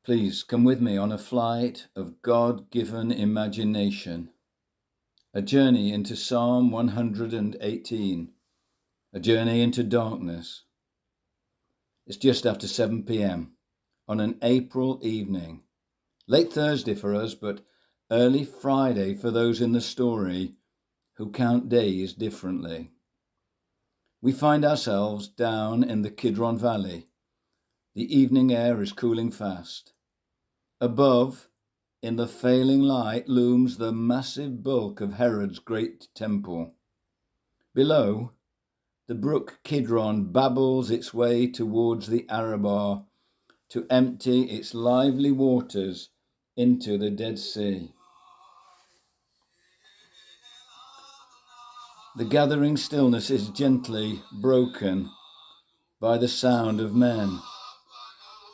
Please come with me on a flight of God-given imagination, a journey into Psalm 118, a journey into darkness. It's just after 7 p.m. on an April evening, late Thursday for us, but early Friday for those in the story who count days differently. We find ourselves down in the Kidron Valley. The evening air is cooling fast. Above, in the failing light, looms the massive bulk of Herod's great temple. Below, the brook Kidron babbles its way towards the Arabah to empty its lively waters into the Dead Sea. The gathering stillness is gently broken by the sound of men.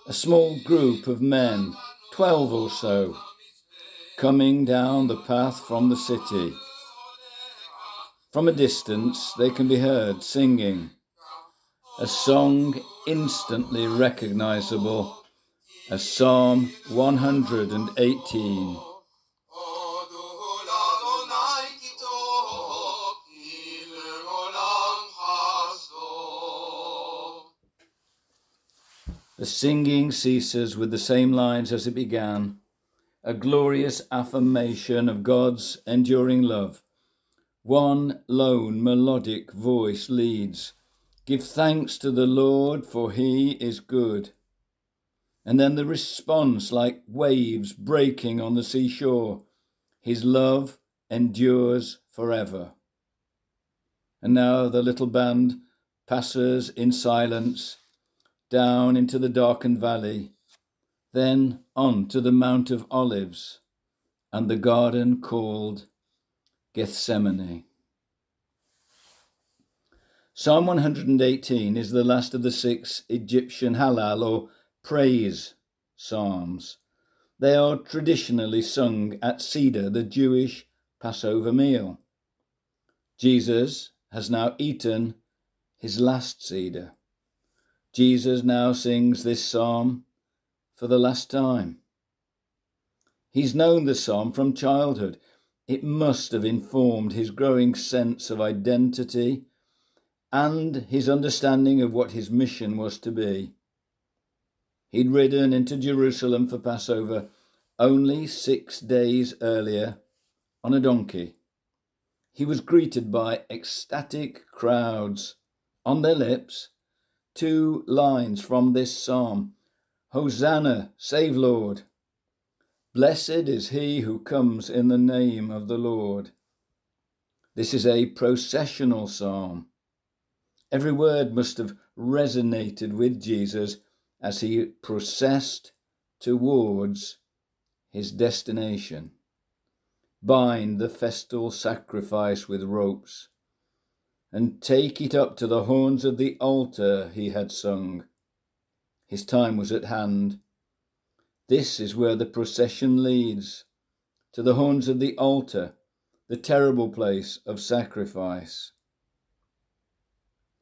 A small group of men, 12 or so, coming down the path from the city. From a distance, they can be heard singing a song instantly recognizable as Psalm 118. The singing ceases with the same lines as it began, a glorious affirmation of God's enduring love. One lone melodic voice leads, "Give thanks to the Lord, for he is good." And then the response, like waves breaking on the seashore, "His love endures forever." And now the little band passes in silence down into the darkened valley, then on to the Mount of Olives and the garden called Gethsemane. Psalm 118 is the last of the 6 Egyptian Hallel or praise psalms. They are traditionally sung at Seder, the Jewish Passover meal. Jesus has now eaten his last Seder. Jesus now sings this psalm for the last time. He's known the psalm from childhood. It must have informed his growing sense of identity and his understanding of what his mission was to be. He'd ridden into Jerusalem for Passover only 6 days earlier on a donkey. He was greeted by ecstatic crowds. On their lips, 2 lines from this psalm: "Hosanna, save Lord. Blessed is he who comes in the name of the Lord." This is a processional psalm. Every word must have resonated with Jesus as he processed towards his destination. Bind the festal sacrifice with ropes and take it up to the horns of the altar, he had sung. His time was at hand. This is where the procession leads, to the horns of the altar, the terrible place of sacrifice.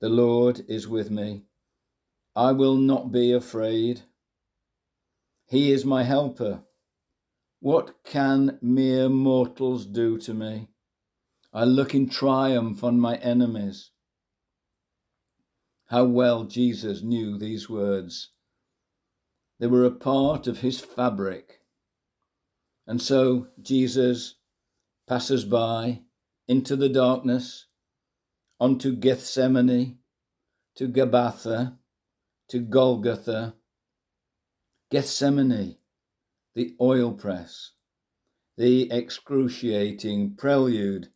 The Lord is with me. I will not be afraid. He is my helper. What can mere mortals do to me? I look in triumph on my enemies. How well Jesus knew these words. They were a part of his fabric. And so Jesus passes by into the darkness, onto Gethsemane, to Gabbatha, to Golgotha. Gethsemane, the oil press, the excruciating prelude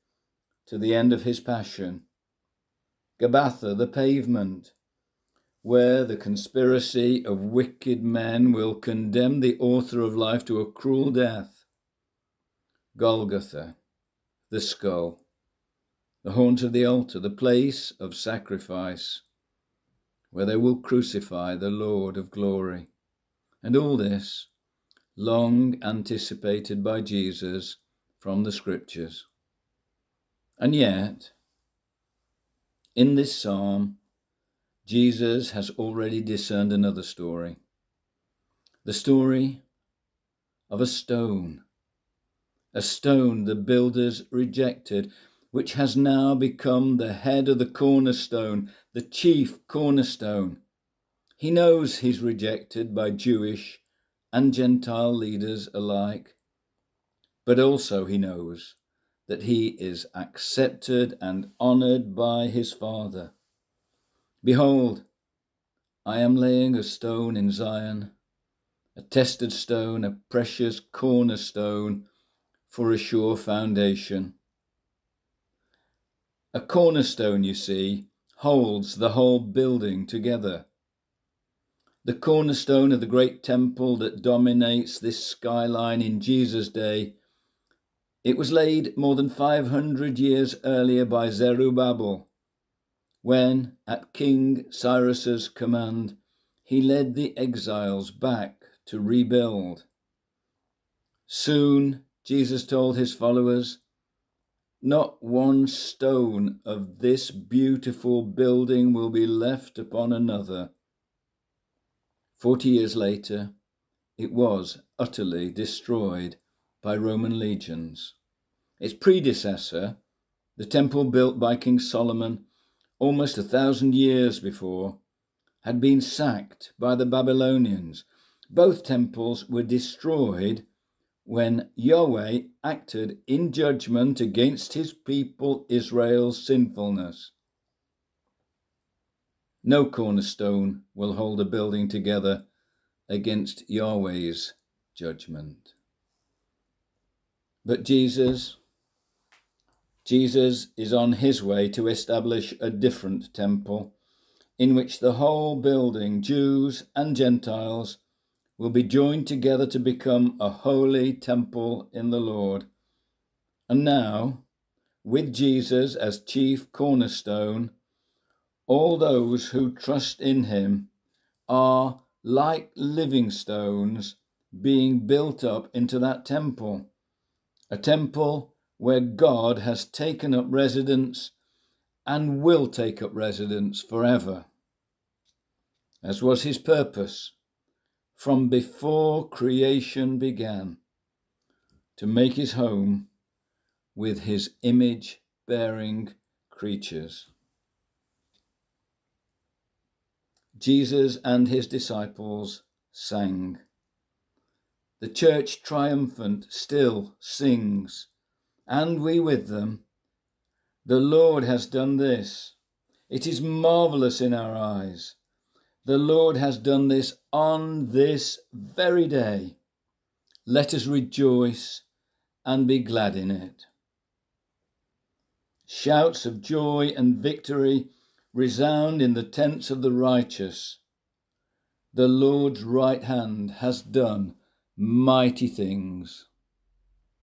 to the end of his passion. Gabbatha, the pavement, where the conspiracy of wicked men will condemn the author of life to a cruel death. Golgotha, the skull, the horns of the altar, the place of sacrifice, where they will crucify the Lord of glory. And all this, long anticipated by Jesus from the scriptures. And yet, in this psalm, Jesus has already discerned another story. The story of a stone the builders rejected, which has now become the head of the cornerstone, the chief cornerstone. He knows he's rejected by Jewish and Gentile leaders alike, but also he knows that he is accepted and honoured by his Father. Behold, I am laying a stone in Zion, a tested stone, a precious cornerstone for a sure foundation. A cornerstone, you see, holds the whole building together. The cornerstone of the great temple that dominates this skyline in Jesus' day, it was laid more than 500 years earlier by Zerubbabel, when, at King Cyrus's command, he led the exiles back to rebuild. Soon, Jesus told his followers, not one stone of this beautiful building will be left upon another. 40 years later, it was utterly destroyed by Roman legions. Its predecessor, the temple built by King Solomon almost 1,000 years before, had been sacked by the Babylonians. Both temples were destroyed when Yahweh acted in judgment against his people Israel's sinfulness. No cornerstone will hold a building together against Yahweh's judgment. But Jesus is on his way to establish a different temple in which the whole building, Jews and Gentiles, will be joined together to become a holy temple in the Lord. And now, with Jesus as chief cornerstone, all those who trust in him are like living stones being built up into that temple, a temple where God has taken up residence and will take up residence forever, as was his purpose from before creation began, to make his home with his image-bearing creatures. Jesus and his disciples sang. The church triumphant still sings, and we with them. The Lord has done this. It is marvellous in our eyes. The Lord has done this on this very day. Let us rejoice and be glad in it. Shouts of joy and victory resound in the tents of the righteous. The Lord's right hand has done mighty things.